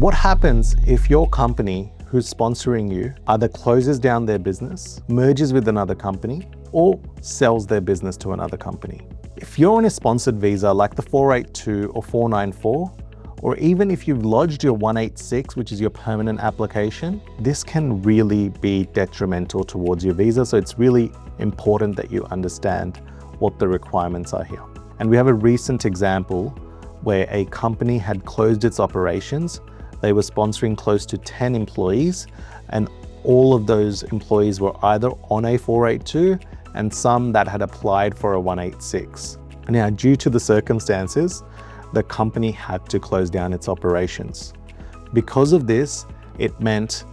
What happens if your company who's sponsoring you either closes down their business, merges with another company, or sells their business to another company? If you're on a sponsored visa like the 482 or 494, or even if you've lodged your 186, which is your permanent application, this can really be detrimental towards your visa. So it's really important that you understand what the requirements are here. And we have a recent example where a company had closed its operations. They were sponsoring close to 10 employees, and all of those employees were either on a 482 and some that had applied for a 186. Now, due to the circumstances, the company had to close down its operations. Because of this, it meant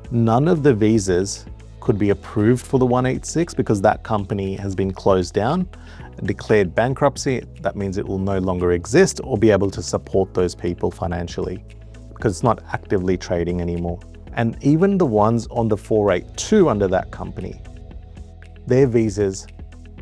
none of the visas could be approved for the 186 because that company has been closed down and declared bankruptcy. That means it will no longer exist or be able to support those people financially because it's not actively trading anymore. And even the ones on the 482 under that company, their visas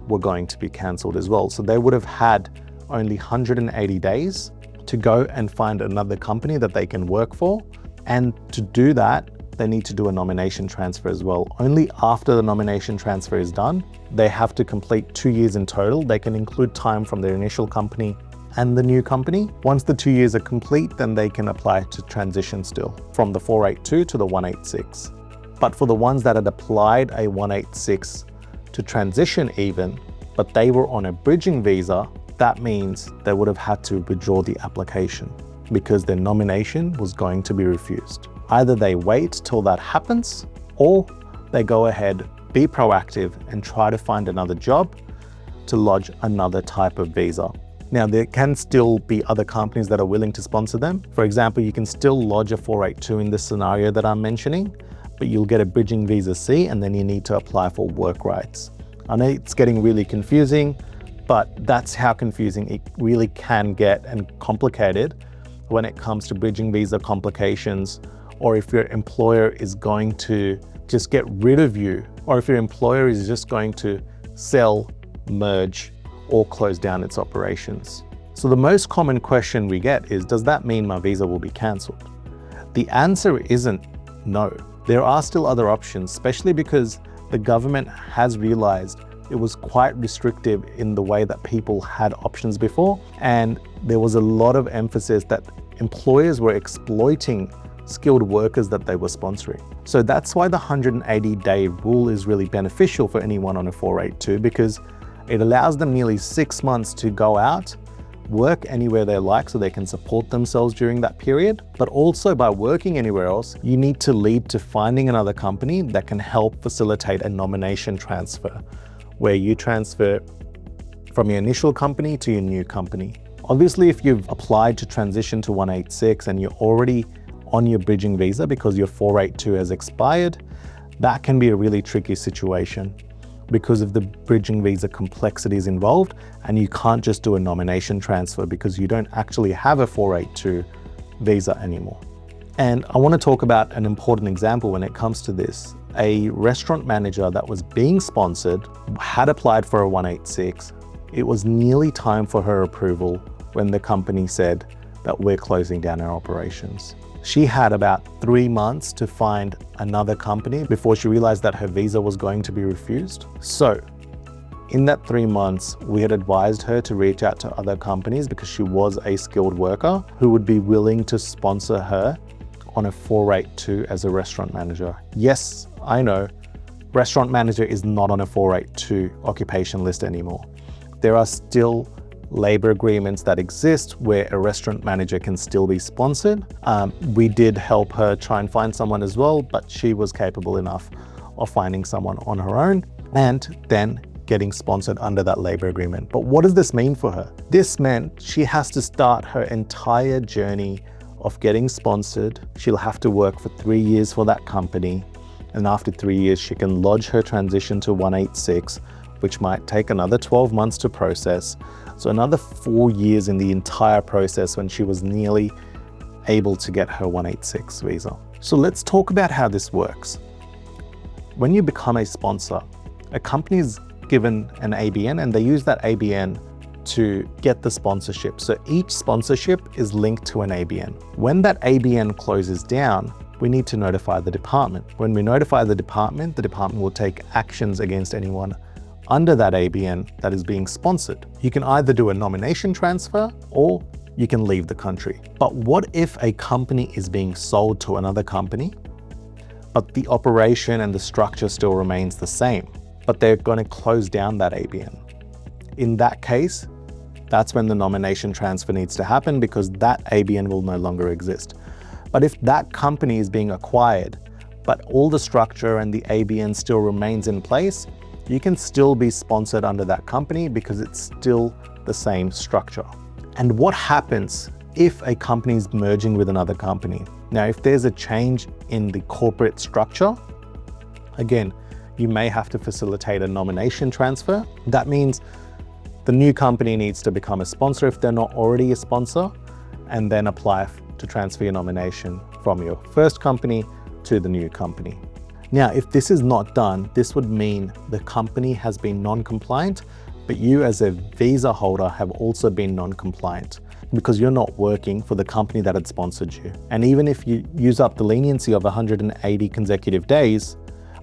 were going to be cancelled as well. So they would have had only 180 days to go and find another company that they can work for. And to do that, they need to do a nomination transfer as well. Only after the nomination transfer is done, they have to complete 2 years in total. They can include time from their initial company and the new company. Once the 2 years are complete, then they can apply to transition still from the 482 to the 186. But for the ones that had applied a 186 to transition even, but they were on a bridging visa, that means they would have had to withdraw the application because their nomination was going to be refused. Either they wait till that happens, or they go ahead, be proactive, and try to find another job to lodge another type of visa. Now, there can still be other companies that are willing to sponsor them. For example, you can still lodge a 482 in this scenario that I'm mentioning, but you'll get a bridging visa C, and then you need to apply for work rights. I know it's getting really confusing, but that's how confusing it really can get and complicated when it comes to bridging visa complications, or if your employer is going to just get rid of you, or if your employer is just going to sell, merge, or close down its operations. So the most common question we get is, does that mean my visa will be cancelled? The answer isn't no. There are still other options, especially because the government has realized it was quite restrictive in the way that people had options before, and there was a lot of emphasis that employers were exploiting skilled workers that they were sponsoring. So that's why the 180-day rule is really beneficial for anyone on a 482, because it allows them nearly 6 months to go out, work anywhere they like so they can support themselves during that period. But also by working anywhere else, you need to lead to finding another company that can help facilitate a nomination transfer, where you transfer from your initial company to your new company. Obviously, if you've applied to transition to 186 and you're already on your bridging visa because your 482 has expired, that can be a really tricky situation because of the bridging visa complexities involved, and you can't just do a nomination transfer because you don't actually have a 482 visa anymore. And I want to talk about an important example when it comes to this. A restaurant manager that was being sponsored had applied for a 186. It was nearly time for her approval when the company said that we're closing down our operations. She had about 3 months to find another company before she realized that her visa was going to be refused. So in that 3 months, we had advised her to reach out to other companies because she was a skilled worker who would be willing to sponsor her on a 482 as a restaurant manager. Yes, I know, restaurant manager is not on a 482 occupation list anymore. There are still labor agreements that exist where a restaurant manager can still be sponsored. We did help her try and find someone as well, but she was capable enough of finding someone on her own and then getting sponsored under that labor agreement. But what does this mean for her? This meant she has to start her entire journey of getting sponsored. She'll have to work for 3 years for that company. And after 3 years, she can lodge her transition to 186, which might take another 12 months to process. So another 4 years in the entire process when she was nearly able to get her 186 visa. So let's talk about how this works. When you become a sponsor, a company is given an ABN and they use that ABN to get the sponsorship. So each sponsorship is linked to an ABN. When that ABN closes down, we need to notify the department. When we notify the department will take actions against anyone under that ABN that is being sponsored. You can either do a nomination transfer or you can leave the country. But what if a company is being sold to another company, but the operation and the structure still remains the same, but they're going to close down that ABN? In that case, that's when the nomination transfer needs to happen, because that ABN will no longer exist. But if that company is being acquired, but all the structure and the ABN still remains in place, you can still be sponsored under that company because it's still the same structure. And what happens if a company is merging with another company? Now, if there's a change in the corporate structure, again, you may have to facilitate a nomination transfer. That means the new company needs to become a sponsor if they're not already a sponsor, and then apply to transfer your nomination from your first company to the new company. Now, if this is not done, this would mean the company has been non-compliant, but you as a visa holder have also been non-compliant because you're not working for the company that had sponsored you. And even if you use up the leniency of 180 consecutive days,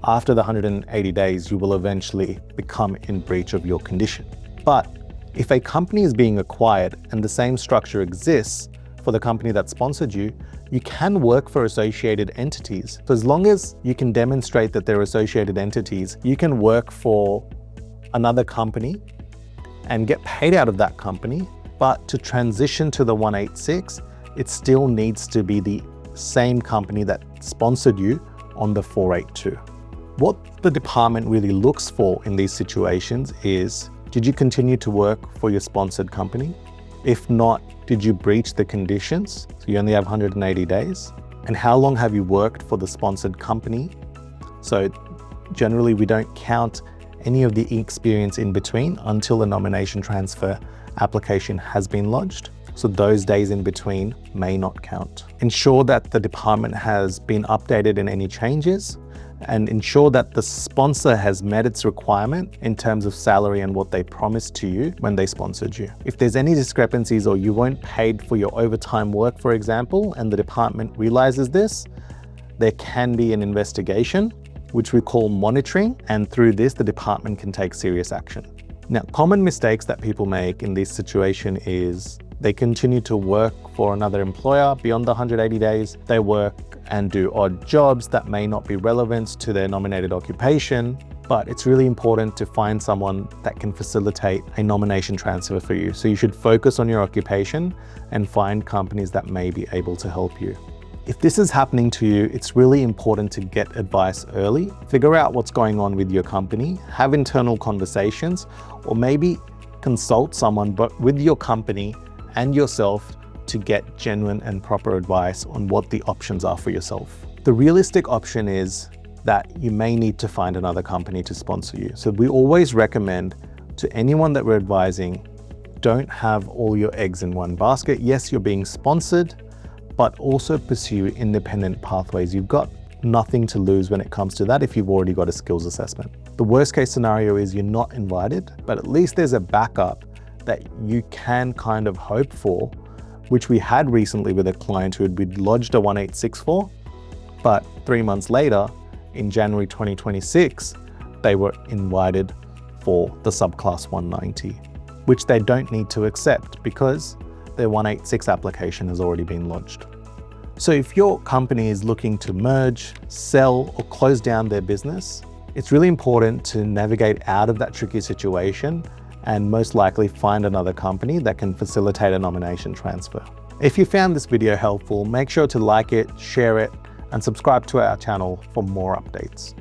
after the 180 days, you will eventually become in breach of your condition. But if a company is being acquired and the same structure exists for the company that sponsored you, you can work for associated entities. So as long as you can demonstrate that they're associated entities, you can work for another company and get paid out of that company. But to transition to the 186, it still needs to be the same company that sponsored you on the 482. What the department really looks for in these situations is, did you continue to work for your sponsored company? If not, did you breach the conditions? So you only have 180 days. And how long have you worked for the sponsored company? So generally we don't count any of the experience in between until the nomination transfer application has been lodged. So those days in between may not count. Ensure that the department has been updated in any changes, and ensure that the sponsor has met its requirement in terms of salary and what they promised to you when they sponsored you. If there's any discrepancies or you weren't paid for your overtime work, for example, and the department realizes this, there can be an investigation, which we call monitoring, and through this, the department can take serious action. Now, common mistakes that people make in this situation is they continue to work for another employer beyond the 180 days. They work and do odd jobs that may not be relevant to their nominated occupation, but it's really important to find someone that can facilitate a nomination transfer for you. So you should focus on your occupation and find companies that may be able to help you. If this is happening to you, it's really important to get advice early. Figure out what's going on with your company, have internal conversations, or maybe consult someone but with your company and yourself to get genuine and proper advice on what the options are for yourself. The realistic option is that you may need to find another company to sponsor you. So we always recommend to anyone that we're advising, don't have all your eggs in one basket. Yes, you're being sponsored, but also pursue independent pathways. You've got nothing to lose when it comes to that if you've already got a skills assessment. The worst case scenario is you're not invited, but at least there's a backup that you can kind of hope for, which we had recently with a client who had been lodged a 186 for, but 3 months later, in January 2026, they were invited for the subclass 190, which they don't need to accept because their 186 application has already been lodged. So if your company is looking to merge, sell, or close down their business, it's really important to navigate out of that tricky situation and most likely find another company that can facilitate a nomination transfer. If you found this video helpful, make sure to like it, share it, and subscribe to our channel for more updates.